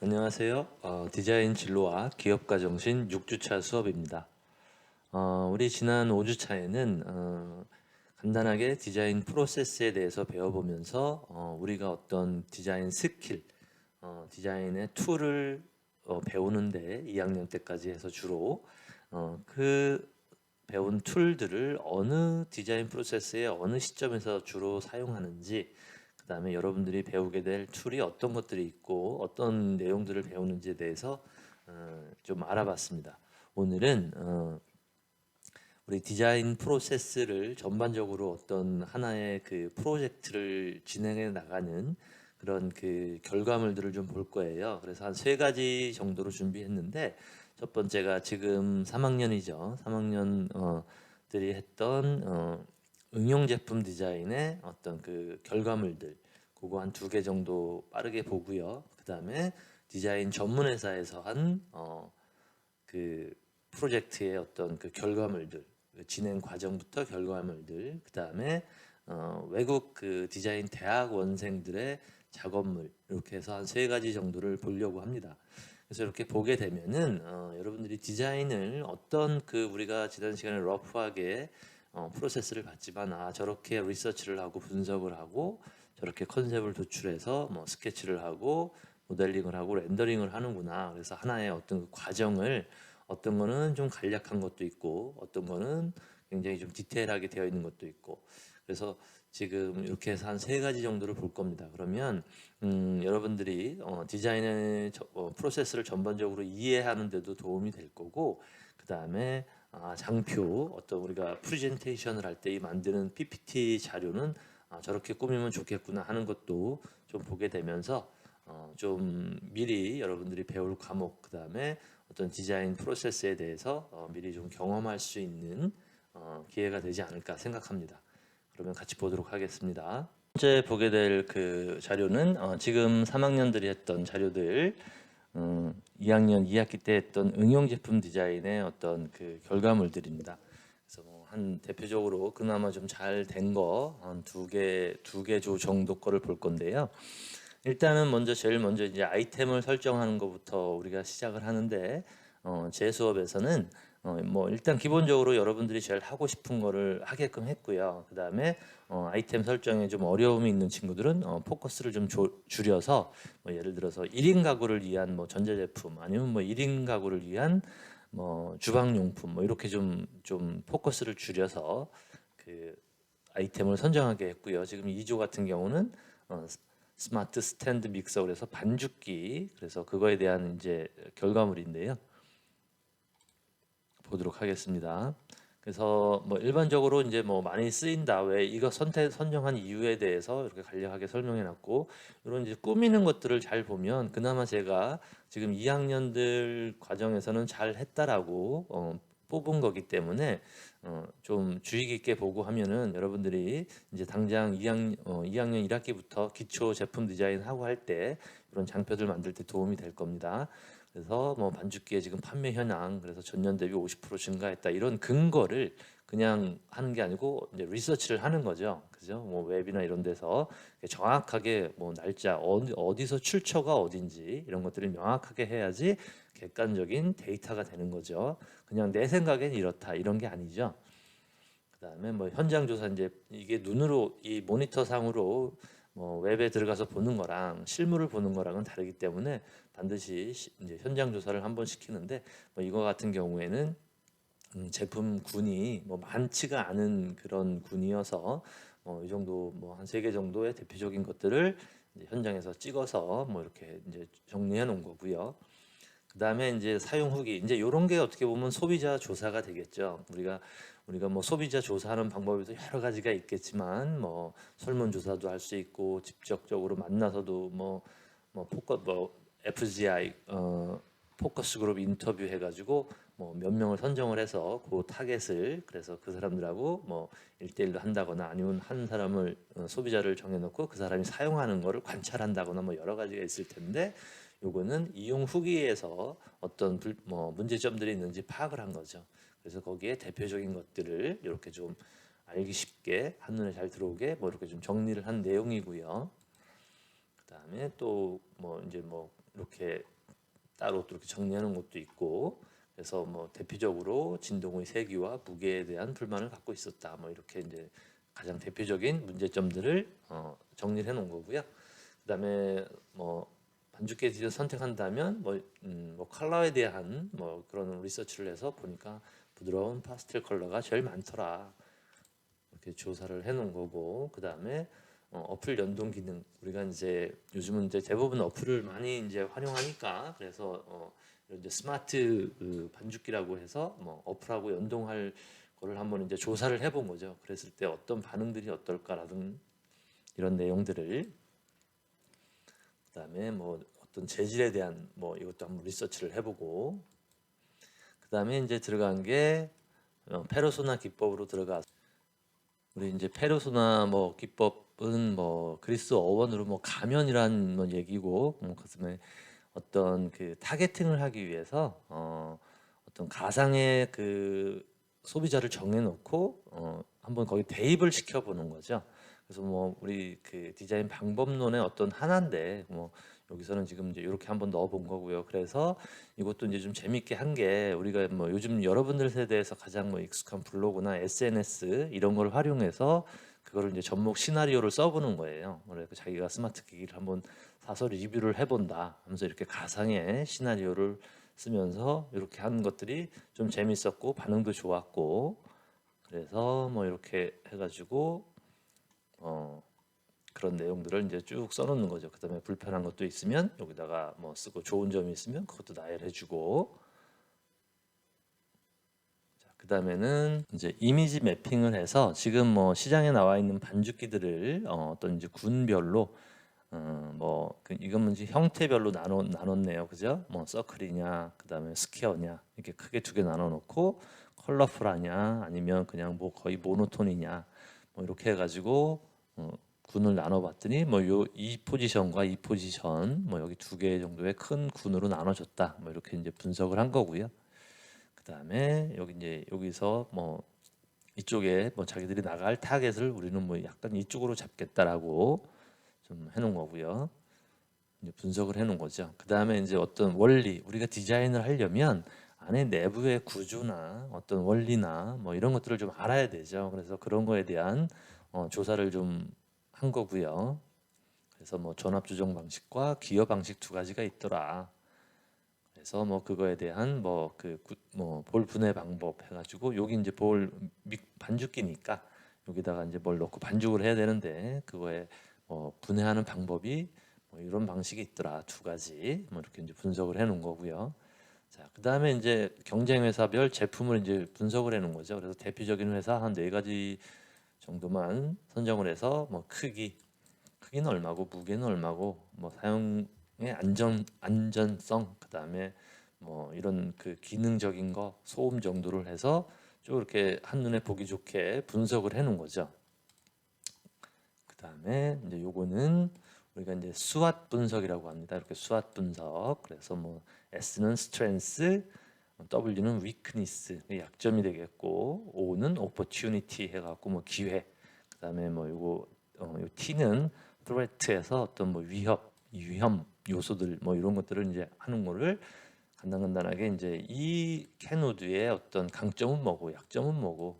안녕하세요. 디자인 진로와 기업가 정신 6주차 수업입니다. 우리 지난 5주차에는 간단하게 디자인 프로세스에 대해서 배워보면서 우리가 어떤 디자인 스킬, 디자인의 툴을 배우는데 2학년 때까지 해서 주로 그 배운 툴들을 어느 디자인 프로세스의 어느 시점에서 주로 사용하는지, 그 다음에 여러분들이 배우게 될 툴이 어떤 것들이 있고 어떤 내용들을 배우는지에 대해서 좀 알아봤습니다. 오늘은 우리 디자인 프로세스를 전반적으로 어떤 하나의 그 프로젝트를 진행해 나가는 그런 그 결과물들을 좀 볼 거예요. 그래서 한 세 가지 정도로 준비했는데, 첫 번째가 지금 3학년이죠. 3학년들이 했던 응용 제품 디자인의 어떤 그 결과물들, 그거 한 두 개 정도 빠르게 보고요. 그 다음에 디자인 전문 회사에서 한 그 프로젝트의 어떤 그 결과물들, 그 진행 과정부터 결과물들, 그 다음에 외국 그 디자인 대학원생들의 작업물, 이렇게 해서 한 세 가지 정도를 보려고 합니다. 그래서 이렇게 보게 되면은 여러분들이 디자인을 어떤 그 우리가 지난 시간에 러프하게 프로세스를 봤지만, 저렇게 리서치를 하고 분석을 하고 저렇게 컨셉을 도출해서 뭐 스케치를 하고 모델링을 하고 렌더링을 하는구나. 그래서 하나의 어떤 그 과정을, 어떤 거는 좀 간략한 것도 있고 어떤 거는 굉장히 좀 디테일하게 되어 있는 것도 있고, 그래서 지금 이렇게 해서 한 세 가지 정도를 볼 겁니다. 그러면 여러분들이 디자인의 프로세스를 전반적으로 이해하는 데도 도움이 될 거고, 그 다음에 장표, 어떤 우리가 프레젠테이션을 할 때 이 만드는 PPT 자료는 저렇게 꾸미면 좋겠구나 하는 것도 좀 보게 되면서 좀 미리 여러분들이 배울 과목, 그 다음에 어떤 디자인 프로세스에 대해서 미리 좀 경험할 수 있는 기회가 되지 않을까 생각합니다. 그러면 같이 보도록 하겠습니다. 첫 번째 보게 될 그 자료는 지금 3학년들이 했던 자료들, 2학년 2학기 때 했던 응용 제품 디자인의 어떤 그 결과물들입니다. 그래서 뭐한 대표적으로 그나마 좀 잘 된 거 한 두 개 조 정도 거를 볼 건데요. 일단은 제일 먼저 이제 아이템을 설정하는 것부터 우리가 시작을 하는데, 제 수업에서는 뭐 일단 기본적으로 여러분들이 제일 하고 싶은 거를 하게끔 했고요. 그 다음에 아이템 설정에 좀 어려움이 있는 친구들은 포커스를 좀 줄여서, 뭐 예를 들어서 1인 가구를 위한 뭐 전자제품, 아니면 뭐 1인 가구를 위한 뭐 주방용품, 뭐 이렇게 좀 포커스를 줄여서 그 아이템을 선정하게 했고요. 지금 2조 같은 경우는 스마트 스탠드 믹서, 그래서 반죽기, 그래서 그거에 대한 이제 결과물인데요. 보도록 하겠습니다. 그래서 뭐 일반적으로 이제 뭐 많이 쓰인다, 왜 이거 선정한 이유에 대해서 이렇게 간략하게 설명해 놨고, 이런 이제 꾸미는 것들을 잘 보면 그나마 제가 지금 2학년들 과정에서는 잘 했다라고 뽑은 거기 때문에 좀 주의 깊게 보고 하면은 여러분들이 이제 당장 2학년 1학기부터 기초 제품 디자인 하고 할 때 이런 장표들 만들 때 도움이 될 겁니다. 그래서 뭐 반죽기의 지금 판매 현황, 그래서 전년 대비 50% 증가했다, 이런 근거를 그냥 하는 게 아니고 이제 리서치를 하는 거죠. 그죠? 뭐 웹이나 이런 데서 정확하게 뭐 날짜, 어디서 출처가 어딘지 이런 것들을 명확하게 해야지 객관적인 데이터가 되는 거죠. 그냥 내 생각엔 이렇다, 이런 게 아니죠. 그다음에 뭐 현장 조사, 이제 이게 눈으로 이 모니터 상으로 뭐 웹에 들어가서 보는 거랑 실물을 보는 거랑은 다르기 때문에 반드시 이제 현장 조사를 한번 시키는데, 뭐 이거 같은 경우에는 제품 군이 뭐 많지가 않은 그런 군이어서 이 정도 뭐 한 세 개 정도의 대표적인 것들을 이제 현장에서 찍어서 뭐 이렇게 이제 정리해 놓은 거고요. 그 다음에 이제 사용 후기, 이제 이런 게 어떻게 보면 소비자 조사가 되겠죠. 우리가 뭐 소비자 조사하는 방법에도 여러 가지가 있겠지만, 뭐 설문 조사도 할 수 있고 직접적으로 만나서도 뭐 FGI 포커스 그룹 인터뷰 해가지고 뭐 몇 명을 선정을 해서 그 타겟을, 그래서 그 사람들하고 뭐 1대1로 한다거나, 아니면 한 사람을 소비자를 정해놓고 그 사람이 사용하는 거를 관찰한다거나, 뭐 여러 가지가 있을 텐데, 요거는 이용 후기에서 어떤 문제점들이 있는지 파악을 한 거죠. 그래서 거기에 대표적인 것들을 이렇게 좀 알기 쉽게, 한눈에 잘 들어오게 뭐 이렇게 좀 정리를 한 내용이고요. 그다음에 또 뭐 이제 뭐 이렇게 따로 또 이렇게 정리하는 것도 있고, 그래서 뭐 대표적으로 진동의 세기와 무게에 대한 불만을 갖고 있었다. 뭐 이렇게 이제 가장 대표적인 문제점들을 정리를 해놓은 거고요. 그다음에 뭐 반죽 재질을 선택한다면 뭐 컬러에 대한 뭐 그런 리서치를 해서 보니까 부드러운 파스텔 컬러가 제일 많더라. 이렇게 조사를 해놓은 거고, 그다음에 어플 연동 기능, 우리가 이제 요즘은 이제 대부분 어플을 많이 이제 활용하니까, 그래서 이런 이제 스마트 그 반죽기라고 해서 뭐 어플하고 연동할 거를 한번 이제 조사를 해본 거죠. 그랬을 때 어떤 반응들이 어떨까라든 이런 내용들을, 그다음에 뭐 어떤 재질에 대한 뭐 이것도 한번 리서치를 해보고, 그다음에 이제 들어간 게 페르소나 기법으로 들어가. 우리 이제 페르소나 뭐 기법은 뭐 그리스 어원으로 뭐 가면이란 뭐 얘기고, 그다음에 어떤 그 타겟팅을 하기 위해서 어떤 가상의 그 소비자를 정해놓고 한번 거기 대입을 시켜보는 거죠. 그래서 뭐 우리 그 디자인 방법론의 어떤 하나인데, 뭐 여기서는 지금 이제 이렇게 한번 넣어본 거고요. 그래서 이것도 이제 좀 재밌게 한 게, 우리가 뭐 요즘 여러분들 세대에서 가장 뭐 익숙한 블로그나 SNS 이런 걸 활용해서 그거를 이제 접목 시나리오를 써보는 거예요. 그래서 자기가 스마트 기기를 한번 사서 리뷰를 해본다 하면서 이렇게 가상의 시나리오를 쓰면서 이렇게 하는 것들이 좀 재밌었고 반응도 좋았고, 그래서 뭐 이렇게 해가지고 그런 내용들을 이제 쭉 써놓는 거죠. 그다음에 불편한 것도 있으면 여기다가 뭐 쓰고, 좋은 점이 있으면 그것도 나열해주고, 그다음에는 이제 이미지 매핑을 해서 지금 뭐 시장에 나와 있는 반죽기들을 어떤 이제 군별로 이건 이제 형태별로 나눴네요, 그죠? 뭐 서클이냐, 그다음에 스퀘어냐, 이렇게 크게 두 개 나눠놓고, 컬러풀하냐, 아니면 그냥 뭐 거의 모노톤이냐, 뭐 이렇게 해가지고 군을 나눠봤더니 뭐 요 이 포지션과 이 포지션, 뭐 여기 두 개 정도의 큰 군으로 나눠졌다. 뭐 이렇게 이제 분석을 한 거고요. 그다음에 여기 이제 여기서 뭐 이쪽에 뭐 자기들이 나갈 타겟을 우리는 뭐 약간 이쪽으로 잡겠다라고 좀 해놓은 거고요. 이제 분석을 해놓은 거죠. 그 다음에 이제 어떤 원리, 우리가 디자인을 하려면 안에 내부의 구조나 어떤 원리나 뭐 이런 것들을 좀 알아야 되죠. 그래서 그런 거에 대한 조사를 좀 한 거고요. 그래서 뭐 전압 조정 방식과 기어 방식 두 가지가 있더라. 그래서 뭐 그거에 대한 뭐 그 뭐 볼 분해 방법 해가지고, 여기 이제 반죽기니까 여기다가 이제 뭘 넣고 반죽을 해야 되는데, 그거에 분해하는 방법이 뭐 이런 방식이 있더라, 두 가지. 뭐 이렇게 이제 분석을 해 놓은 거고요. 자, 그다음에 이제 경쟁 회사별 제품을 이제 분석을 해 놓은 거죠. 그래서 대표적인 회사 한 네 가지 정도만 선정을 해서 뭐 크기는 얼마고, 무게는 얼마고, 뭐 사용의 안전성, 그다음에 뭐 이런 그 기능적인 거, 소음 정도를 해서 쭉 이렇게 한눈에 보기 좋게 분석을 해 놓은 거죠. 그다음에 이제 요거는 우리가 이제 수앗 분석이라고 합니다. 이렇게 수앗 분석. 그래서 뭐 S는 strength, W는 weakness, 약점이 되겠고, O는 opportunity 해갖고 뭐 기회. 그다음에 뭐 요거 요 T는 threat에서 어떤 뭐 위험 요소들 뭐 이런 것들을 이제 하는 거를 간단하게 이제 이 캐노드의 어떤 강점은 뭐고 약점은 뭐고,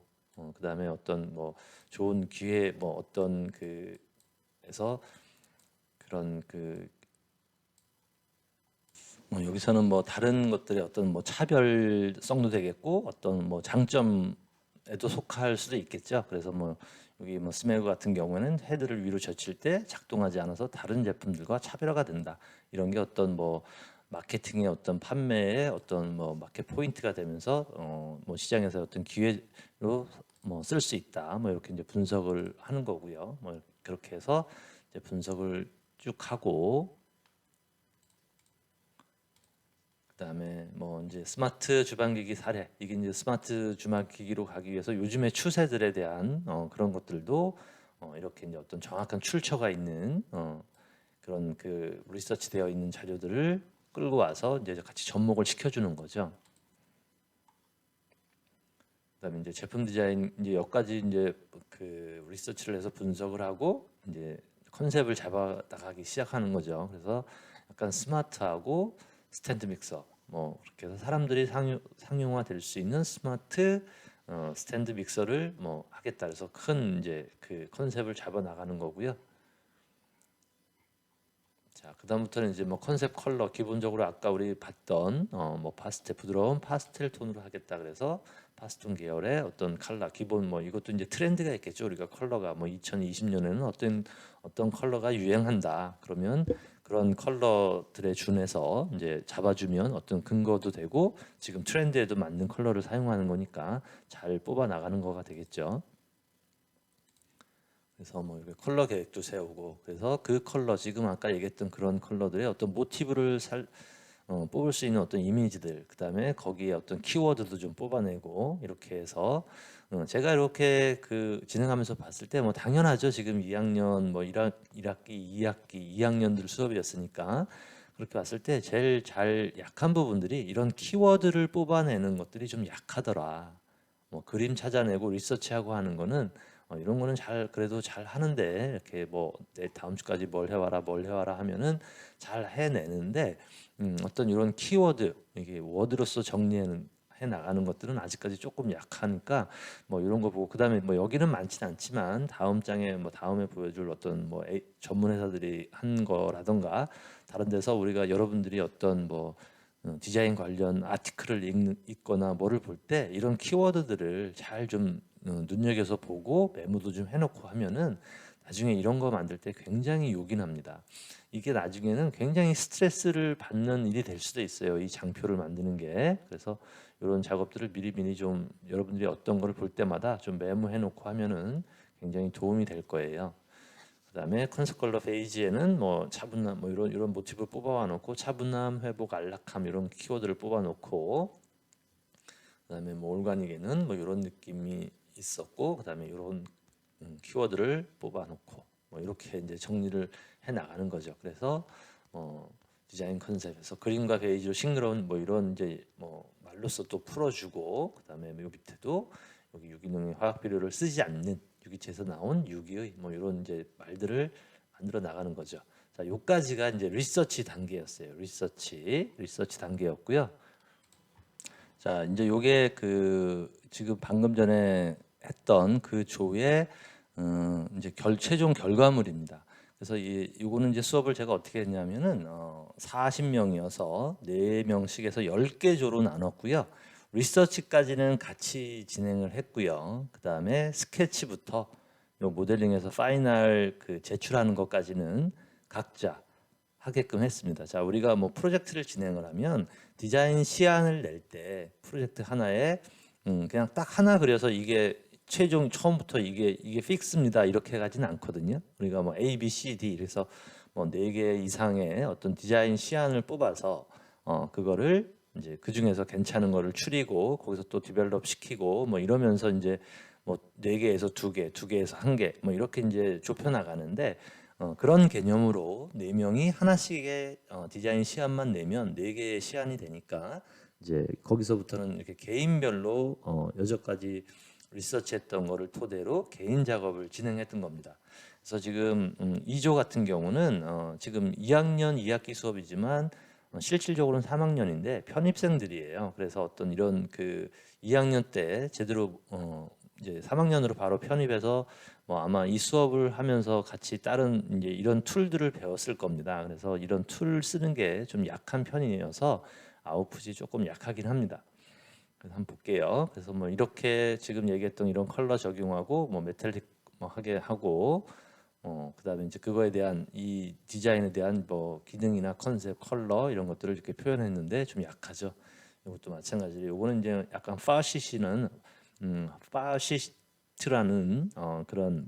그다음에 어떤 뭐 좋은 기회 뭐 어떤 그에서 그런 여기서는 뭐 다른 것들의 어떤 뭐 차별성도 되겠고, 어떤 뭐 장점에도 속할 수도 있겠죠. 그래서 뭐 여기 뭐 스매그 같은 경우에는 헤드를 위로 젖힐 때 작동하지 않아서 다른 제품들과 차별화가 된다. 이런 게 어떤 뭐 마케팅의 어떤 판매의 어떤 뭐 마켓 포인트가 되면서 뭐 시장에서 어떤 기회로 뭐 쓸 수 있다. 뭐 이렇게 이제 분석을 하는 거고요. 뭐 그렇게 해서 이제 분석을 쭉 하고, 그다음에 뭐 이제 스마트 주방기기 사례, 이게 이제 스마트 주방기기로 가기 위해서 요즘의 추세들에 대한 그런 것들도 이렇게 이제 어떤 정확한 출처가 있는 그런 그 리서치 되어 있는 자료들을 끌고 와서 이제 같이 접목을 시켜주는 거죠. 그다음에 이제 제품 디자인 이제 여기까지 이제 그 리서치를 해서 분석을 하고 이제 컨셉을 잡아 나가기 시작하는 거죠. 그래서 약간 스마트하고 스탠드 믹서 뭐 그렇게 해서 사람들이 상용화될 수 있는 스마트 스탠드 믹서를 뭐 하겠다. 그래서 큰 이제 그 컨셉을 잡아 나가는 거고요. 자, 그다음부터는 이제 뭐 컨셉 컬러 기본적으로 아까 우리 봤던 뭐 파스텔 부드러운 파스텔 톤으로 하겠다. 그래서 파스톤 계열의 어떤 컬러 기본 뭐 이것도 이제 트렌드가 있겠죠. 우리가 컬러가 뭐 2020년에는 어떤 컬러가 유행한다. 그러면 그런 컬러들에 준해서 이제 잡아주면 어떤 근거도 되고 지금 트렌드에도 맞는 컬러를 사용하는 거니까 잘 뽑아 나가는 거가 되겠죠. 그래서 뭐 이렇게 컬러 계획도 세우고 그래서 그 컬러 지금 아까 얘기했던 그런 컬러들의 어떤 모티브를 뽑을 수 있는 어떤 이미지들 그다음에 거기에 어떤 키워드도 좀 뽑아내고 이렇게 해서 제가 이렇게 그 진행하면서 봤을 때 뭐 당연하죠. 지금 2학년 뭐 1학기, 2학기, 2학년들 수업이었으니까 그렇게 봤을 때 제일 잘 약한 부분들이 이런 키워드를 뽑아내는 것들이 좀 약하더라. 뭐 그림 찾아내고 리서치하고 하는 거는 이런 거는 잘 그래도 잘 하는데 이렇게 뭐 내 다음 주까지 뭘 해와라 하면은 잘 해내는데 어떤 이런 키워드 이게 워드로서 정리해는 해 나가는 것들은 아직까지 조금 약하니까 뭐 이런 거 보고 그다음에 뭐 여기는 많지는 않지만 다음 장에 뭐 다음에 보여줄 어떤 뭐 전문 회사들이 한 거라던가 다른 데서 우리가 여러분들이 어떤 뭐 디자인 관련 아티클을 읽거나 뭐를 볼 때 이런 키워드들을 잘 좀 눈여겨서 보고 메모도 좀 해놓고 하면은 나중에 이런 거 만들 때 굉장히 요긴합니다. 이게 나중에는 굉장히 스트레스를 받는 일이 될 수도 있어요. 이 장표를 만드는 게. 그래서 이런 작업들을 미리미리 좀 여러분들이 어떤 거를 볼 때마다 좀 메모해 놓고 하면은 굉장히 도움이 될 거예요. 그다음에 컨셉 컬러 페이지에는 뭐 차분함 뭐 이런 모티브를 뽑아와 놓고 차분함, 회복, 안락함 이런 키워드를 뽑아 놓고 그다음에 뭐 올가닉에는 뭐 이런 느낌이 있었고 그다음에 이런 키워드를 뽑아 놓고 뭐 이렇게 이제 정리를 해 나가는 거죠. 그래서 디자인 컨셉에서 그림과 베이지로 싱그러운 뭐 이런 이제 뭐 말로써 또 풀어주고 그다음에 요 밑에도 여기 유기농의 화학 비료를 쓰지 않는 유기체에서 나온 유기의 뭐 이런 이제 말들을 만들어 나가는 거죠. 자, 요까지가 이제 리서치 단계였어요. 리서치 단계였고요. 자, 이제 요게 그 지금 방금 전에 했던 그 조의 이제 최종 결과물입니다. 그래서 요거는 이제 수업을 제가 어떻게 했냐면은 40명이어서 4명씩에서 10개 조로 나눴고요. 리서치까지는 같이 진행을 했고요. 그다음에 스케치부터 요 모델링에서 파이널 그 제출하는 것까지는 각자 하게끔 했습니다. 자, 우리가 뭐 프로젝트를 진행을 하면 디자인 시안을 낼 때 프로젝트 하나에 그냥 딱 하나 그려서 이게 최종 처음부터 이게 픽스입니다. 이렇게 가지는 않거든요. 우리가 뭐 A, B, C, D 그래서 뭐 4개 이상의 어떤 디자인 시안을 뽑아서 그거를 이제 그 중에서 괜찮은 거를 추리고 거기서 또 디벨롭 시키고 뭐 이러면서 이제 뭐 4개에서 2개, 2개에서 1개 뭐 이렇게 이제 좁혀 나가는데 그런 개념으로 4명이 하나씩의 디자인 시안만 내면 4개의 시안이 되니까 이제 거기서부터는 이렇게 개인별로 여태까지 리서치했던 거를 토대로 개인 작업을 진행했던 겁니다. 그래서 지금 2조 같은 경우는 지금 2학년 2학기 수업이지만 실질적으로는 3학년인데 편입생들이에요. 그래서 어떤 이런 그 2학년 때 제대로 이제 3학년으로 바로 편입해서 뭐 아마 이 수업을 하면서 같이 다른 이제 이런 툴들을 배웠을 겁니다. 그래서 이런 툴 쓰는 게 좀 약한 편이어서 아웃풋이 조금 약하긴 합니다. 그래서 한번 볼게요. 그래서 뭐 이렇게 지금 얘기했던 이런 컬러 적용하고 뭐 메탈릭 뭐 하게 하고 그다음에 이제 그거에 대한 이 디자인에 대한 뭐 기능이나 컨셉, 컬러 이런 것들을 이렇게 표현했는데 좀 약하죠. 이것도 마찬가지로 요거는 이제 약간 파시스트라는 그런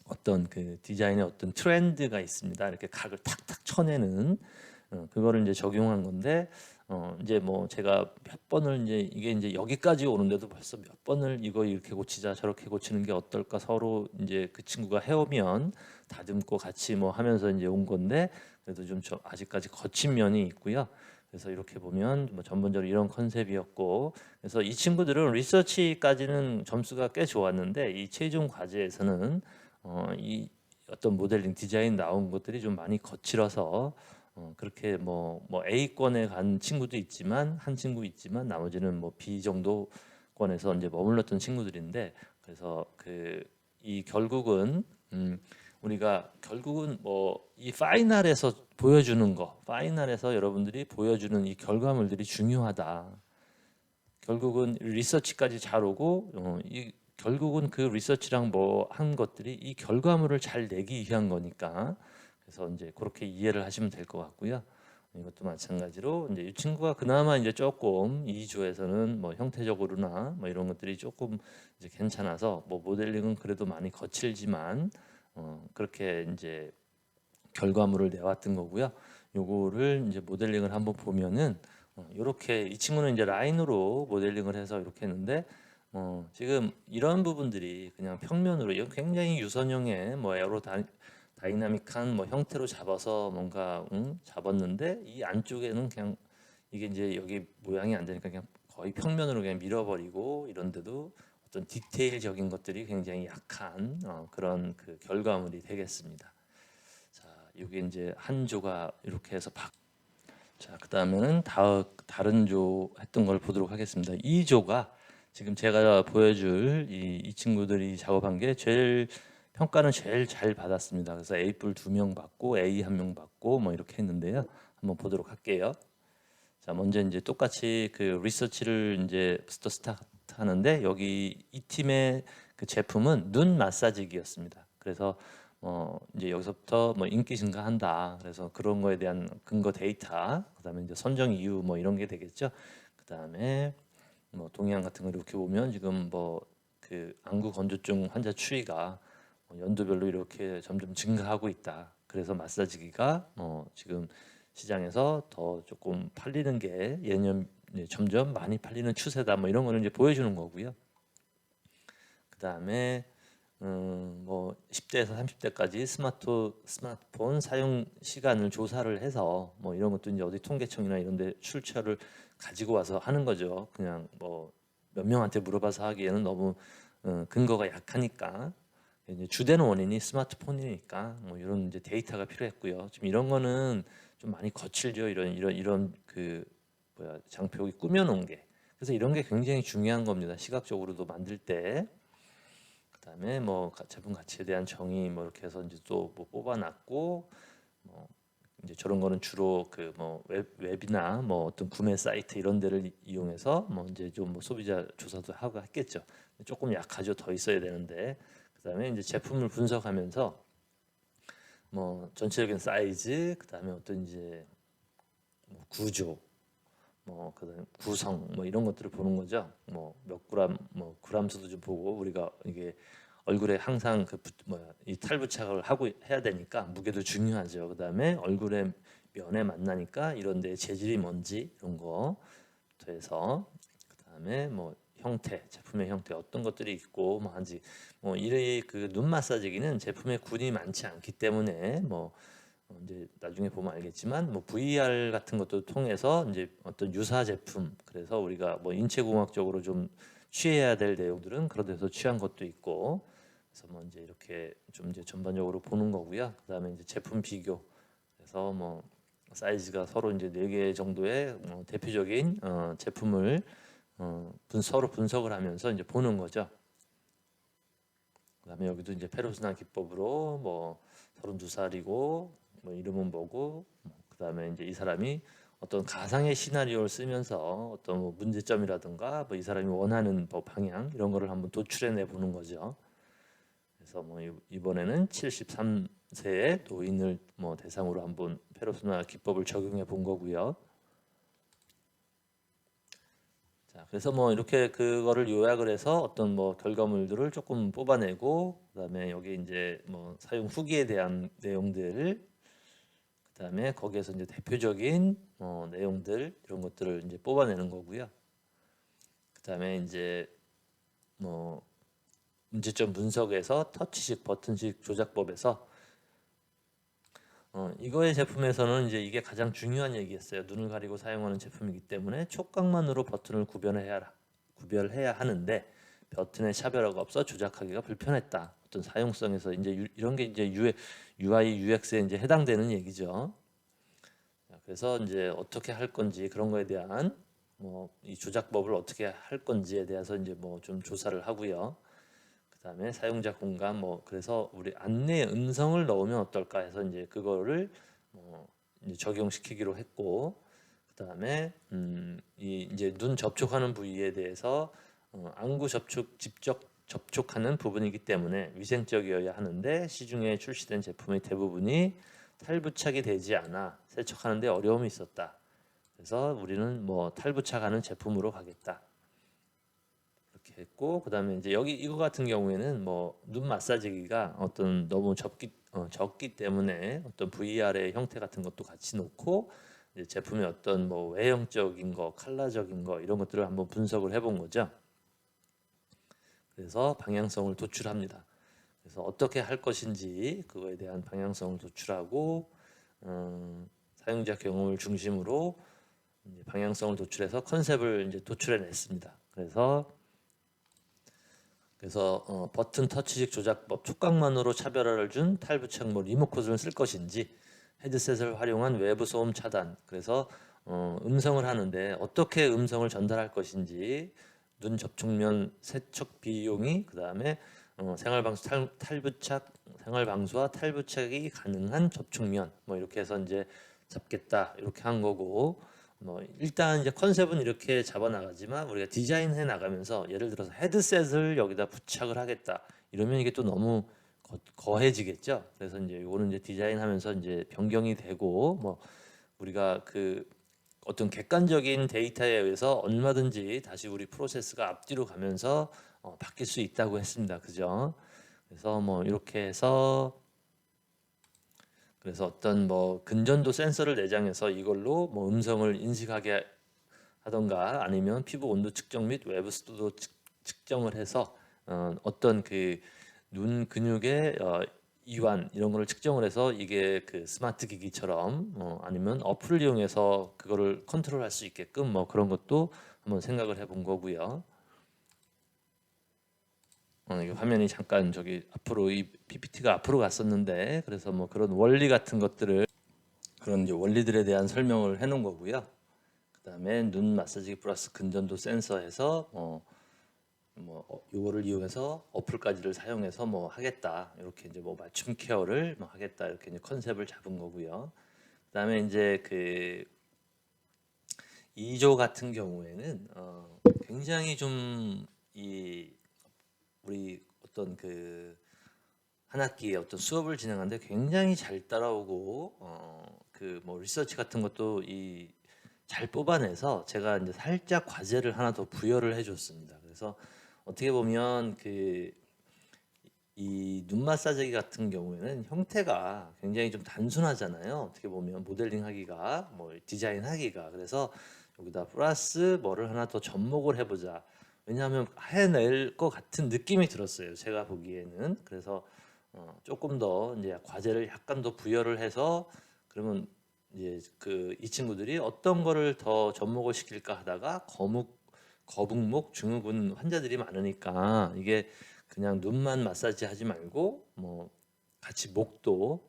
어떤 그 디자인의 어떤 트렌드가 있습니다. 이렇게 각을 탁탁 쳐내는 그거를 이제 적용한 건데 이제 뭐 제가 몇 번을 이제 이게 이제 여기까지 오는데도 벌써 몇 번을 이거 이렇게 고치자 저렇게 고치는 게 어떨까 서로 이제 그 친구가 해오면 다듬고 같이 뭐 하면서 이제 온 건데 그래도 좀 아직까지 거친 면이 있고요. 그래서 이렇게 보면 뭐 전반적으로 이런 컨셉이었고 그래서 이 친구들은 리서치까지는 점수가 꽤 좋았는데 이 최종 과제에서는 이 어떤 모델링 디자인 나온 것들이 좀 많이 거칠어서 그렇게 뭐 A권에 간 친구도 있지만 한 친구 있지만 나머지는 뭐 B 정도권에서 이제 머물렀던 친구들인데 그래서 이 결국은 우리가 결국은 뭐 이 파이널에서 보여주는 거, 파이널에서 여러분들이 보여주는 이 결과물들이 중요하다. 결국은 리서치까지 잘 오고 이 결국은 그 리서치랑 뭐 한 것들이 이 결과물을 잘 내기 위한 거니까 그래서 이제 그렇게 이해를 하시면 될 것 같고요. 이것도 마찬가지로 이제 이 친구가 그나마 이제 조금 이 조에서는 뭐 형태적으로나 뭐 이런 것들이 조금 이제 괜찮아서 뭐 모델링은 그래도 많이 거칠지만 그렇게 이제 결과물을 내왔던 거고요. 요거를 이제 모델링을 한번 보면은 이렇게 이 친구는 이제 라인으로 모델링을 해서 이렇게 했는데 지금 이런 부분들이 그냥 평면으로 이거 굉장히 유선형의 뭐 다이나믹한 뭐 형태로 잡아서 뭔가 잡았는데 이 안쪽에는 그냥 이게 이제 여기 모양이 안 되니까 그냥 거의 평면으로 그냥 밀어버리고 이런데도 어떤 디테일적인 것들이 굉장히 약한 그런 그 결과물이 되겠습니다. 자, 이게 이제 한 조가 이렇게 해서 자, 그다음에는 다른 조 했던 걸 보도록 하겠습니다. 이 조가 지금 제가 보여줄 이 친구들이 작업한 게 평가는 제일 잘 받았습니다. 그래서 A뿔 2명 받고 A 1명 받고 뭐 이렇게 했는데요. 한번 보도록 할게요. 자, 먼저 이제 똑같이 그 리서치를 이제 스타트 하는데 여기 이 팀의 그 제품은 눈 마사지기였습니다. 그래서 이제 여기서부터 뭐 인기 증가한다. 그래서 그런 거에 대한 근거 데이터, 그다음에 이제 선정 이유 뭐 이런 게 되겠죠. 그다음에 뭐 동의안 같은 거 이렇게 보면 지금 뭐 그 안구 건조증 환자 추이가 연도별로 이렇게 점점 증가하고 있다. 그래서 마사지기가 지금 시장에서 더 조금 팔리는 게 예년 점점 많이 팔리는 추세다. 뭐 이런 거는 이제 보여주는 거고요. 그다음에 뭐 10대에서 30대까지 스마트폰 사용 시간을 조사를 해서 뭐 이런 것도 이제 어디 통계청이나 이런 데 출처를 가지고 와서 하는 거죠. 그냥 뭐 몇 명한테 물어봐서 하기에는 너무 근거가 약하니까 이제 주된 원인이 스마트폰이니까 뭐 이런 이제 데이터가 필요했고요. 지금 이런 거는 좀 많이 거칠죠. 이런 그 뭐야 장표 여기 꾸며놓은 게. 그래서 이런 게 굉장히 중요한 겁니다. 시각적으로도 만들 때. 그다음에 뭐 제품 가치에 대한 정의 뭐 이렇게 해서 이제 또 뭐 뽑아놨고 뭐 이제 저런 거는 주로 그 뭐 웹이나 뭐 어떤 구매 사이트 이런 데를 이용해서 뭐 이제 좀 뭐 소비자 조사도 하고 했겠죠. 조금 약하죠. 더 있어야 되는데. 그다음에 이제 제품을 분석하면서 뭐 전체적인 사이즈, 그다음에 어떤 이제 뭐 구조, 뭐 그다음 구성 뭐 이런 것들을 보는 거죠. 뭐 몇 그램 뭐 그램 수도 좀 보고 우리가 이게 얼굴에 항상 뭐야 이 탈부착을 하고 해야 되니까 무게도 중요하죠. 그다음에 얼굴에 면에 만나니까 이런 데 재질이 뭔지 이런 거 해서 그다음에 뭐 형태 제품의 형태 어떤 것들이 있고 뭐 한지 뭐 이래 그 눈 마사지기는 제품에 군이 많지 않기 때문에 뭐 이제 나중에 보면 알겠지만 뭐 VR 같은 것도 통해서 이제 어떤 유사 제품 그래서 우리가 뭐 인체공학적으로 좀 취해야 될 내용들은 그런 데서 취한 것도 있고 그래서 뭐 이제 이렇게 좀 이제 전반적으로 보는 거고요. 그다음에 이제 제품 비교 그래서 뭐 사이즈가 서로 이제 4개 정도의 대표적인 제품을 서로 분석을 하면서 이제 보는 거죠. 그다음에 여기도 이제 페르소나 기법으로 뭐 32살이고 뭐 이름은 뭐고 그다음에 이제 이 사람이 어떤 가상의 시나리오를 쓰면서 어떤 뭐 문제점이라든가 뭐 이 사람이 원하는 뭐 방향 이런 거를 한번 도출해내 보는 거죠. 그래서 뭐 이번에는 73세의 노인을 뭐 대상으로 한번 페르소나 기법을 적용해 본 거고요. 자, 그래서 뭐 이렇게 그거를 요약을 해서 어떤 뭐 결과물들을 조금 뽑아내고 그다음에 여기 이제 뭐 사용 후기에 대한 내용들 그다음에 거기에서 이제 대표적인 내용들 이런 것들을 이제 뽑아내는 거고요. 그다음에 이제 뭐 문제점 분석에서 터치식 버튼식 조작법에서 이거의 제품에서는 이제 이게 가장 중요한 얘기였어요. 눈을 가리고 사용하는 제품이기 때문에 촉각만으로 버튼을 구별해야 하는데 버튼의 차별화가 없어 조작하기가 불편했다. 어떤 사용성에서 이제 이런 게 이제 UI, UX에 이제 해당되는 얘기죠. 그래서 이제 어떻게 할 건지 그런 거에 대한 뭐 이 조작법을 어떻게 할 건지에 대해서 이제 뭐 좀 조사를 하고요. 그다음에 사용자 공감 뭐 그래서 우리 안내 음성을 넣으면 어떨까 해서 이제 그거를 이제 적용시키기로 했고, 그다음에 이 이제 눈 접촉하는 부위에 대해서 안구 접촉 직접 접촉하는 부분이기 때문에 위생적이어야 하는데 시중에 출시된 제품의 대부분이 탈부착이 되지 않아 세척하는데 어려움이 있었다. 그래서 우리는 뭐 탈부착하는 제품으로 가겠다. 이렇게 했고, 그다음에 이제 여기 이거 같은 경우에는 뭐 눈 마사지기가 어떤 너무 적기 때문에 어떤 VR의 형태 같은 것도 같이 놓고 이제 제품의 어떤 뭐 외형적인 거, 컬러적인 거 이런 것들을 한번 분석을 해본 거죠. 그래서 방향성을 도출합니다. 그래서 어떻게 할 것인지 그거에 대한 방향성을 도출하고 사용자 경험을 중심으로 이제 방향성을 도출해서 컨셉을 이제 도출해냈습니다. 그래서 버튼 터치식 조작법, 촉각만으로 차별화를 준 탈부착모 리모컨을 쓸 것인지, 헤드셋을 활용한 외부 소음 차단, 그래서 음성을 하는데 어떻게 음성을 전달할 것인지, 눈 접촉면 세척 비용이, 그 다음에 생활방수와 탈부착이 가능한 접촉면, 뭐 이렇게 해서 이제 잡겠다 이렇게 한 거고, 뭐 일단 이제 컨셉은 이렇게 잡아 나가지만 우리가 디자인해 나가면서 예를 들어서 헤드셋을 여기다 부착을 하겠다 이러면 이게 또 너무 거해지겠죠. 그래서 이제 이거는 이제 디자인하면서 이제 변경이 되고, 뭐 우리가 그 어떤 객관적인 데이터에 의해서 얼마든지 다시 우리 프로세스가 앞뒤로 가면서 바뀔 수 있다고 했습니다. 그죠? 그래서 뭐 이렇게 해서 그래서 어떤 뭐 근전도 센서를 내장해서 이걸로 뭐 음성을 인식하게 하던가 아니면 피부 온도 측정 및 외부 습도 측정을 해서 어떤 그 눈 근육의 이완 이런 거를 측정을 해서 이게 그 스마트 기기처럼 아니면 어플을 이용해서 그거를 컨트롤할 수 있게끔 뭐 그런 것도 한번 생각을 해본 거고요. 이 화면이 잠깐 저기 앞으로 이 PPT가 앞으로 갔었는데, 그래서 뭐 그런 원리 같은 것들을 그런 이제 원리들에 대한 설명을 해놓은 거고요. 그다음에 눈 마사지 플러스 근전도 센서에서 요거를 이용해서 어플까지를 사용해서 뭐 하겠다 이렇게 이제 뭐 맞춤 케어를 뭐 하겠다 이렇게 이제 컨셉을 잡은 거고요. 그다음에 이제 그 2조 같은 경우에는 굉장히 좀 이 우리 어떤 그 한 학기에 어떤 수업을 진행하는데 굉장히 잘 따라오고 그 뭐 리서치 같은 것도 이 잘 뽑아내서 제가 이제 살짝 과제를 하나 더 부여를 해줬습니다. 그래서 어떻게 보면 그 이 눈 마사지 같은 경우에는 형태가 굉장히 좀 단순하잖아요. 어떻게 보면 모델링 하기가 뭐 디자인 하기가, 그래서 여기다 플러스 뭐를 하나 더 접목을 해보자. 왜냐하면 해낼 것 같은 느낌이 들었어요. 제가 보기에는. 그래서 조금 더 이제 과제를 약간 더 부여를 해서 그러면 이제 그 이 친구들이 어떤 거를 더 접목을 시킬까 하다가 거북목 증후군 환자들이 많으니까 이게 그냥 눈만 마사지 하지 말고 뭐 같이 목도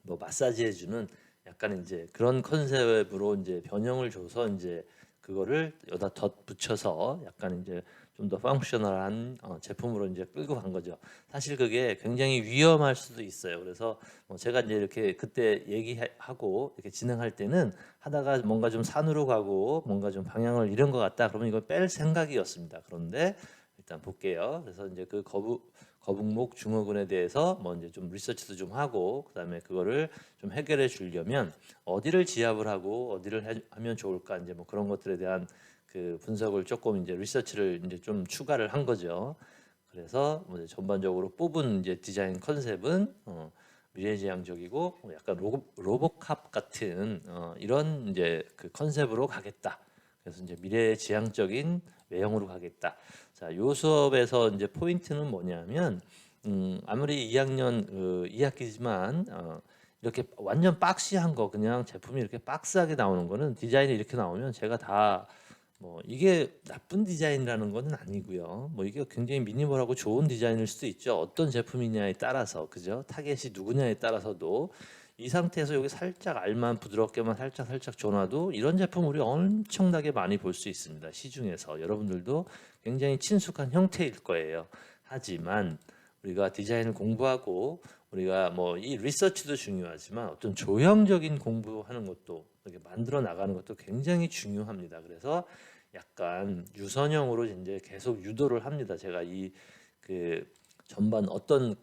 뭐 마사지 해주는 약간 이제 그런 컨셉으로 이제 변형을 줘서 이제 그거를 여기다 덧붙여서 약간 이제 좀 더 펑셔널한 제품으로 이제 끌고 간 거죠. 사실 그게 굉장히 위험할 수도 있어요. 그래서 뭐 제가 이제 이렇게 그때 얘기하고 이렇게 진행할 때는 하다가 뭔가 좀 산으로 가고 뭔가 좀 방향을 잃은 것 같다. 그러면 이걸 뺄 생각이었습니다. 그런데 일단 볼게요. 그래서 이제 그 거북목 증후군에 대해서 뭐 이제 좀 리서치도 좀 하고 그다음에 그거를 좀 해결해 주려면 어디를 지압을 하고 어디를 하면 좋을까 이제 뭐 그런 것들에 대한 그 분석을 조금 이제 리서치를 이제 좀 추가를 한 거죠. 그래서 뭐 이제 전반적으로 뽑은 이제 디자인 컨셉은 미래지향적이고 약간 로보캅 같은 이런 이제 그 컨셉으로 가겠다. 그래서 이제 미래지향적인 외형으로 가겠다. 자, 요 수업에서 이제 포인트는 뭐냐면 아무리 2학년 2학기지만 이렇게 완전 박시한 거 그냥 제품이 이렇게 박스하게 나오는 거는 디자인이 이렇게 나오면 제가 다 뭐 이게 나쁜 디자인이라는 거는 아니고요. 뭐 이게 굉장히 미니멀하고 좋은 디자인일 수도 있죠. 어떤 제품이냐에 따라서 그죠? 타겟이 누구냐에 따라서도 이 상태에서 여기 살짝 알만 부드럽게만 살짝 줘놔도 이런 제품 우리 엄청나게 많이 볼 수 있습니다. 시중에서 여러분들도 굉장히 친숙한 형태일 거예요. 하지만 우리가 디자인을 공부하고 우리가 뭐 이 리서치도 중요하지만 어떤 조형적인 공부하는 것도 이렇게 만들어 나가는 것도 굉장히 중요합니다. 그래서 약간 유선형으로 이제 계속 유도를 합니다. 제가 이 그 전반 어떤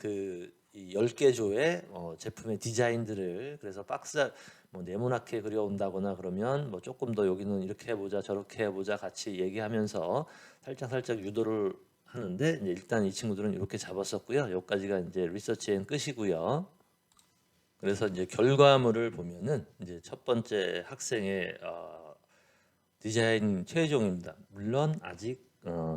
이 10개 조의 제품의 디자인들을 그래서 박스 뭐 네모나게 그려온다거나 그러면 뭐 조금 더 여기는 이렇게 해보자 저렇게 해보자 같이 얘기하면서 살짝 유도를 하는데 이제 일단 이 친구들은 이렇게 잡았었고요. 여기까지가 이제 리서치엔 끝이고요. 그래서 이제 결과물을 보면은 이제 첫 번째 학생의 디자인 최종입니다. 물론 아직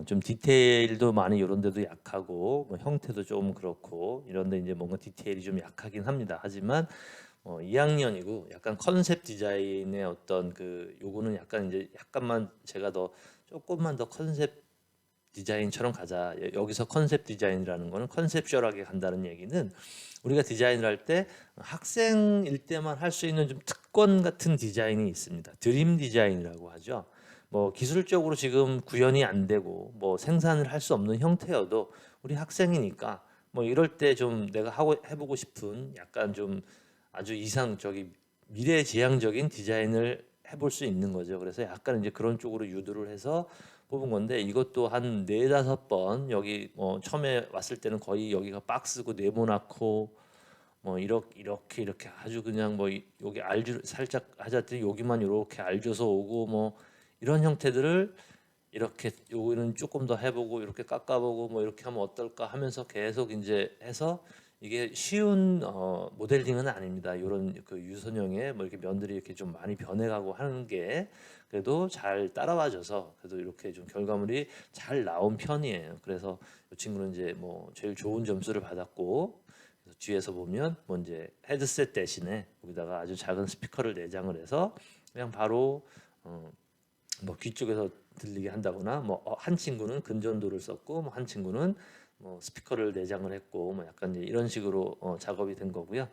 좀 디테일도 많이 이런 데도 약하고 뭐 형태도 좀 그렇고 이런데 이제 뭔가 디테일이 좀 약하긴 합니다. 하지만 2학년이고 약간 컨셉 디자인의 어떤 요거는 약간 이제 약간만 제가 더 조금만 더 컨셉 디자인처럼 가자. 여기서 컨셉 디자인이라는 거는 컨셉슈얼하게 간다는 얘기는 우리가 디자인을 할 때 학생일 때만 할 수 있는 좀 특권 같은 디자인이 있습니다. 드림 디자인이라고 하죠. 뭐 기술적으로 지금 구현이 안 되고 뭐 생산을 할 수 없는 형태여도 우리 학생이니까 뭐 이럴 때 좀 내가 하고 해보고 싶은 약간 좀 아주 이상적인 미래지향적인 디자인을 해볼 수 있는 거죠. 그래서 약간 이제 그런 쪽으로 유도를 해서 뽑은 건데 이것도 한 네다섯 번 여기 처음에 왔을 때는 거의 여기가 박스고 네모나고 뭐 이렇게 아주 그냥 뭐 여기 알주 살짝 하자더니 여기만 이렇게 알줘서 오고 뭐 이런 형태들을 이렇게 요거는 조금 더 해보고 이렇게 깎아보고 뭐 이렇게 하면 어떨까 하면서 계속 이제 해서 이게 쉬운 모델링은 아닙니다. 이런 유선형의 뭐 이렇게 면들이 이렇게 좀 많이 변해가고 하는 게 그래도 잘 따라와줘서 그래도 이렇게 좀 결과물이 잘 나온 편이에요. 그래서 이 친구는 이제 뭐 제일 좋은 점수를 받았고 그래서 뒤에서 보면 뭐 이제 헤드셋 대신에 여기다가 아주 작은 스피커를 내장을 해서 그냥 바로 뭐 귀 쪽에서 들리게 한다거나 뭐 한 친구는 근전도를 썼고 뭐 한 친구는 뭐 스피커를 내장을 했고 뭐 약간 이제 이런 식으로 작업이 된 거고요.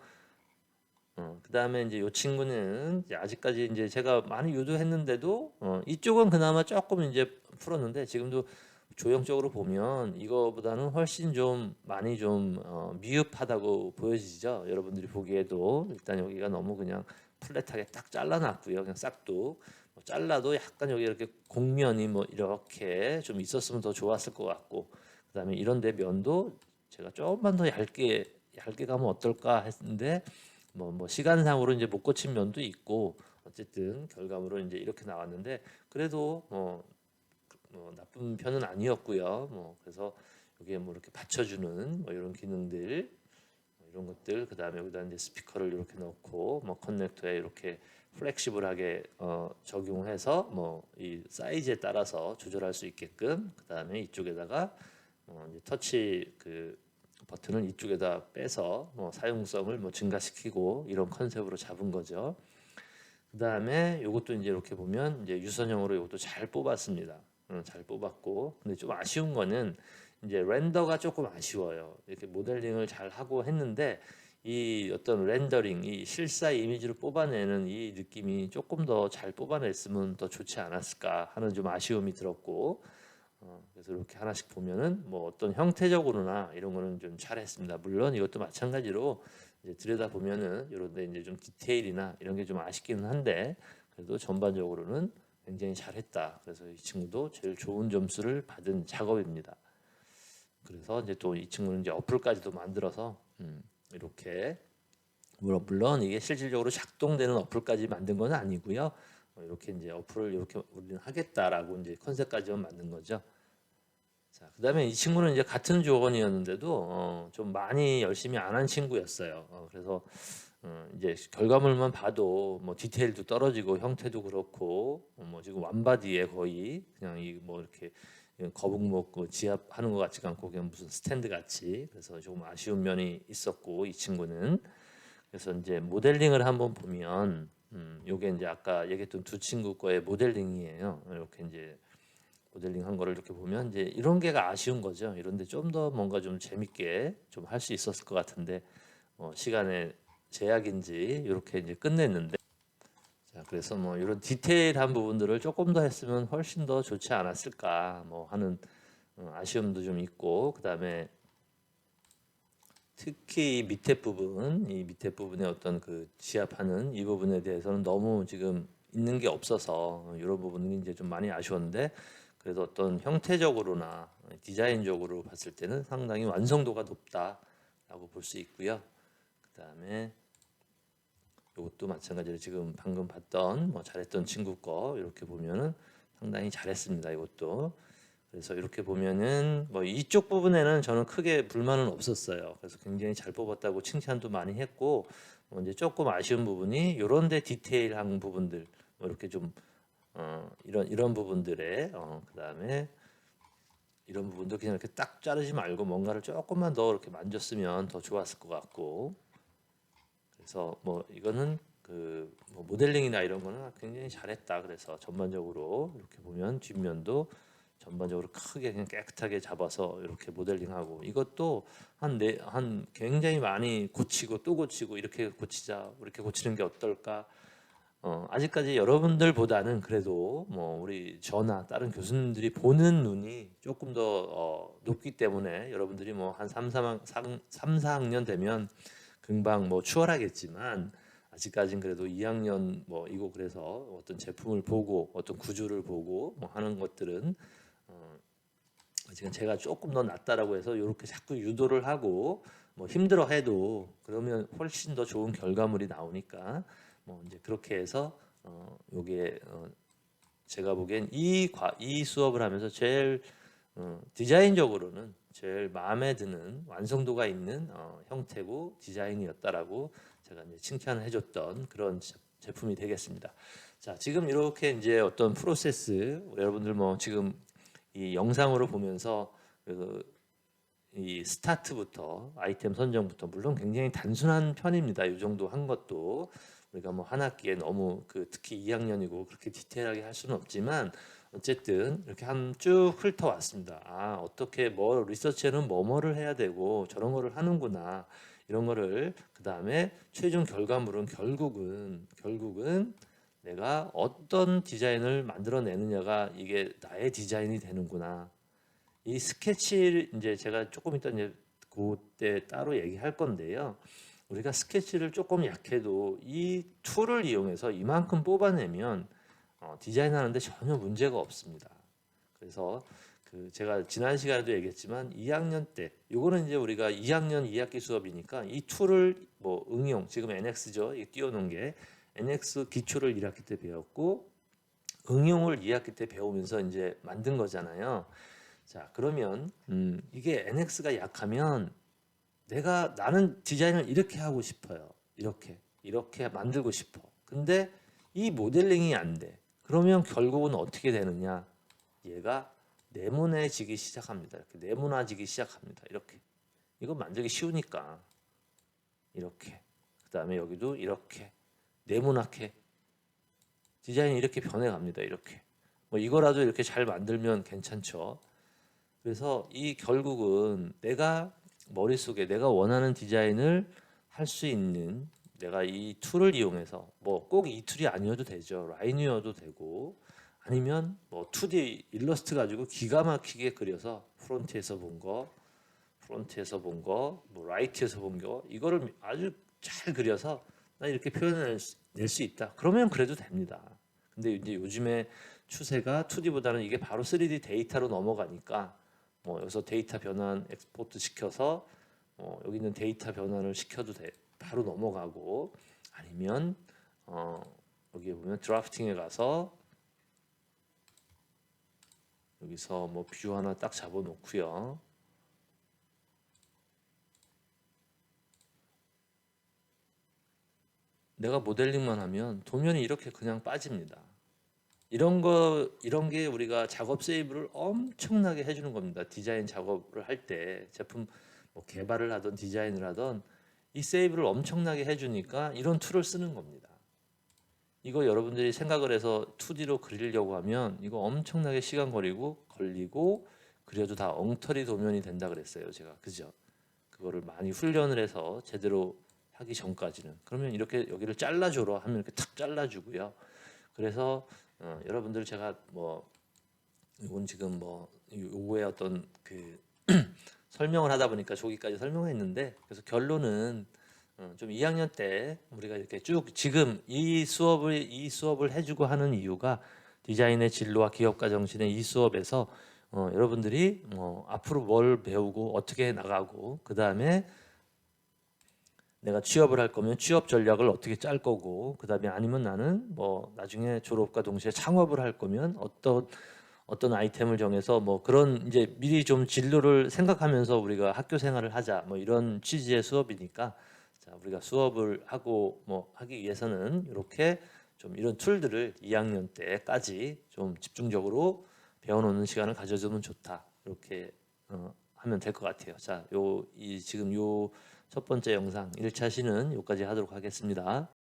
그다음에 이제 이 친구는 이제 아직까지 이제 제가 많이 유도했는데도 이쪽은 그나마 조금 이제 풀었는데 지금도 조형적으로 보면 이거보다는 훨씬 좀 많이 좀 미흡하다고 보여지죠. 여러분들이 보기에도 일단 여기가 너무 그냥 플랫하게 딱 잘라놨고요. 그냥 싹둑 뭐 잘라도 약간 여기 이렇게 곡면이 뭐 이렇게 좀 있었으면 더 좋았을 것 같고 그다음에 이런데 면도 제가 조금만 더 얇게 가면 어떨까 했는데 뭐 시간상으로 이제 못 고친 면도 있고 어쨌든 결과물은 이제 이렇게 나왔는데 그래도 나쁜 편은 아니었고요. 뭐 그래서 여기에 뭐 이렇게 받쳐주는 뭐 이런 기능들 뭐 이런 것들 그다음에 여기다 이제 스피커를 이렇게 넣고 뭐 커넥터에 이렇게 플렉시블하게 적용해서 뭐 이 사이즈에 따라서 조절할 수 있게끔 그다음에 이쪽에다가 이제 터치 버튼을 이쪽에다 빼서 뭐 사용성을 뭐 증가시키고 이런 컨셉으로 잡은 거죠. 그다음에 이것도 이제 이렇게 보면 이제 유선형으로 이것도 잘 뽑았습니다. 잘 뽑았고 근데 좀 아쉬운 거는 이제 렌더가 조금 아쉬워요. 이렇게 모델링을 잘 하고 했는데 이 어떤 렌더링, 이 실사 이미지를 뽑아내는 이 느낌이 조금 더 잘 뽑아냈으면 더 좋지 않았을까 하는 좀 아쉬움이 들었고 그래서 이렇게 하나씩 보면은 뭐 어떤 형태적으로나 이런 거는 좀 잘했습니다. 물론 이것도 마찬가지로 이제 들여다 보면은 이런데 이제 좀 디테일이나 이런 게 좀 아쉽기는 한데 그래도 전반적으로는 굉장히 잘했다. 그래서 이 친구도 제일 좋은 점수를 받은 작업입니다. 그래서 이제 또 이 친구는 이제 어플까지도 만들어서 이렇게 물론 이게 실질적으로 작동되는 어플까지 만든 건 아니고요. 이렇게 이제 어플을 이렇게 우리는 하겠다라고 이제 컨셉까지만 만든 거죠. 자, 그다음에 이 친구는 이제 같은 조건이었는데도 좀 많이 열심히 안 한 친구였어요. 그래서 이제 결과물만 봐도 뭐 디테일도 떨어지고 형태도 그렇고 뭐 지금 완바디에 거의 그냥 이 뭐 이렇게 거북목 지압하는 것 같지가 않고 그냥 무슨 스탠드 같이 그래서 조금 아쉬운 면이 있었고 이 친구는 그래서 이제 모델링을 한번 보면 요게 이제 아까 얘기했던 두 친구 거의 모델링이에요. 이렇게 이제 모델링 한 거를 이렇게 보면 이제 이런 게가 아쉬운 거죠. 이런데 좀 더 뭔가 좀 재밌게 좀 할 수 있었을 것 같은데 시간의 제약인지 이렇게 이제 끝냈는데, 자, 그래서 뭐 이런 디테일한 부분들을 조금 더 했으면 훨씬 더 좋지 않았을까 뭐 하는 아쉬움도 좀 있고, 그다음에 특히 이 밑에 부분에 어떤 그 지압하는 이 부분에 대해서는 너무 지금 있는 게 없어서 이런 부분이 이제 좀 많이 아쉬웠는데, 그래도 어떤 형태적으로나 디자인적으로 봤을 때는 상당히 완성도가 높다라고 볼 수 있고요. 그다음에 이것도 마찬가지로 지금 방금 봤던 뭐 잘했던 친구 거 이렇게 보면은 상당히 잘했습니다. 이것도. 그래서 이렇게 보면은 뭐 이쪽 부분에는 저는 크게 불만은 없었어요. 그래서 굉장히 잘 뽑았다고 칭찬도 많이 했고, 이제 조금 아쉬운 부분이 요런데 디테일한 부분들 뭐 이렇게 좀 이런 부분들에 그다음에 이런 부분도 그냥 이렇게 딱 자르지 말고 뭔가를 조금만 더 이렇게 만졌으면 더 좋았을 것 같고, 그래서 뭐 이거는 그뭐 모델링이나 이런 거는 굉장히 잘했다. 그래서 전반적으로 이렇게 보면 뒷면도 전반적으로 크게 그냥 깨끗하게 잡아서 이렇게 모델링하고, 이것도 한 굉장히 많이 고치고 또 고치고 이렇게 고치자, 이렇게 고치는 게 어떨까. 아직까지 여러분들보다는 그래도 뭐 우리 저나 다른 교수님들이 보는 눈이 조금 더 높기 때문에, 여러분들이 뭐 한 3, 4학년 되면 금방 뭐 추월하겠지만, 아직까진 그래도 2학년 뭐 이거 그래서 어떤 제품을 보고 어떤 구조를 보고 뭐 하는 것들은 지금 제가 조금 더 낫다라고 해서 이렇게 자꾸 유도를 하고 뭐 힘들어해도 그러면 훨씬 더 좋은 결과물이 나오니까, 뭐 이제 그렇게 해서 요게 제가 보기엔 이 수업을 하면서 제일 디자인적으로는 제일 마음에 드는 완성도가 있는 형태고 디자인이었다라고 제가 이제 칭찬을 해줬던 그런 제품이 되겠습니다. 자, 지금 이렇게 이제 어떤 프로세스, 여러분들 뭐 지금 이 영상으로 보면서 이 스타트부터 아이템 선정부터 물론 굉장히 단순한 편입니다. 이 정도 한 것도 우리가 뭐 한 학기에 너무 특히 2학년이고 그렇게 디테일하게 할 수는 없지만, 어쨌든 이렇게 한 쭉 훑어왔습니다. 아, 어떻게 뭐 리서치에는 뭐를 해야 되고 저런 거를 하는구나, 이런 거를. 그 다음에 최종 결과물은 결국은 내가 어떤 디자인을 만들어내느냐가 이게 나의 디자인이 되는구나. 이 스케치 이제 제가 조금 이따 이제 그때 따로 얘기할 건데요. 우리가 스케치를 조금 약해도 이 툴을 이용해서 이만큼 뽑아내면 디자인하는데 전혀 문제가 없습니다. 그래서 제가 지난 시간에도 얘기했지만 2학년 때, 요거는 이제 우리가 2학년 2학기 수업이니까 이 툴을 뭐 응용, 지금 NX죠, 이 띄워놓은 게 NX 기초를 1학기 때 배웠고 응용을 2학기 때 배우면서 이제 만든 거잖아요. 자, 그러면 이게 NX가 약하면 나는 디자인을 이렇게 하고 싶어요. 이렇게 만들고 싶어. 근데 이 모델링이 안 돼. 그러면 결국은 어떻게 되느냐? 얘가 네모내지기 시작합니다. 이렇게 네모나지기 시작합니다. 이렇게. 이거 만들기 쉬우니까 이렇게. 그다음에 여기도 이렇게 네모나게 디자인이 이렇게 변해갑니다. 이렇게. 뭐 이거라도 이렇게 잘 만들면 괜찮죠. 그래서 이 결국은 내가 머릿속에 내가 원하는 디자인을 할 수 있는, 내가 이 툴을 이용해서 뭐 꼭 이 툴이 아니어도 되죠. 라인이어도 되고, 아니면 뭐 2D 일러스트 가지고 기가 막히게 그려서 프론트에서 본 거, 뭐 라이트에서 본 거, 이거를 아주 잘 그려서 나 이렇게 표현을 낼 수 있다. 그러면 그래도 됩니다. 근데 이제 요즘에 추세가 2D보다는 이게 바로 3D 데이터로 넘어가니까, 뭐 여기서 데이터 변환 엑스포트 시켜서 여기 있는 데이터 변환을 시켜도 바로 넘어가고, 아니면 여기 보면 드라프팅에 가서 여기서 뭐 뷰 하나 딱 잡아 놓고요. 내가 모델링만 하면 도면이 이렇게 그냥 빠집니다. 이런 게 우리가 작업 세이브를 엄청나게 해주는 겁니다. 디자인 작업을 할 때 제품 뭐 개발을 하던 디자인을 하던 이 세이브를 엄청나게 해주니까 이런 툴을 쓰는 겁니다. 이거 여러분들이 생각을 해서 2D로 그리려고 하면 이거 엄청나게 시간 걸리고 그려도 다 엉터리 도면이 된다 그랬어요. 제가 그죠? 그거를 많이 훈련을 해서 제대로 하기 전까지는. 그러면 이렇게 여기를 잘라줘라 하면 이렇게 탁 잘라주고요. 그래서 여러분들 제가 뭐 이건 지금 뭐 요거의 어떤 그 설명을 하다 보니까 저기까지 설명했는데, 그래서 결론은 좀 2학년 때 우리가 이렇게 쭉 지금 이 수업을 해주고 하는 이유가 디자인의 진로와 기업가 정신의 이 수업에서 여러분들이 앞으로 뭘 배우고 어떻게 나가고, 그 다음에 내가 취업을 할 거면 취업 전략을 어떻게 짤 거고, 그 다음에 아니면 나는 뭐 나중에 졸업과 동시에 창업을 할 거면 어떤 아이템을 정해서 뭐 그런 이제 미리 좀 진로를 생각하면서 우리가 학교 생활을 하자, 뭐 이런 취지의 수업이니까, 자 우리가 수업을 하고 뭐 하기 위해서는 이렇게 좀 이런 툴들을 2학년 때까지 좀 집중적으로 배워놓는 시간을 가져주면 좋다, 이렇게 하면 될 것 같아요. 자, 지금 요 첫 번째 영상 1차 시는 여기까지 하도록 하겠습니다.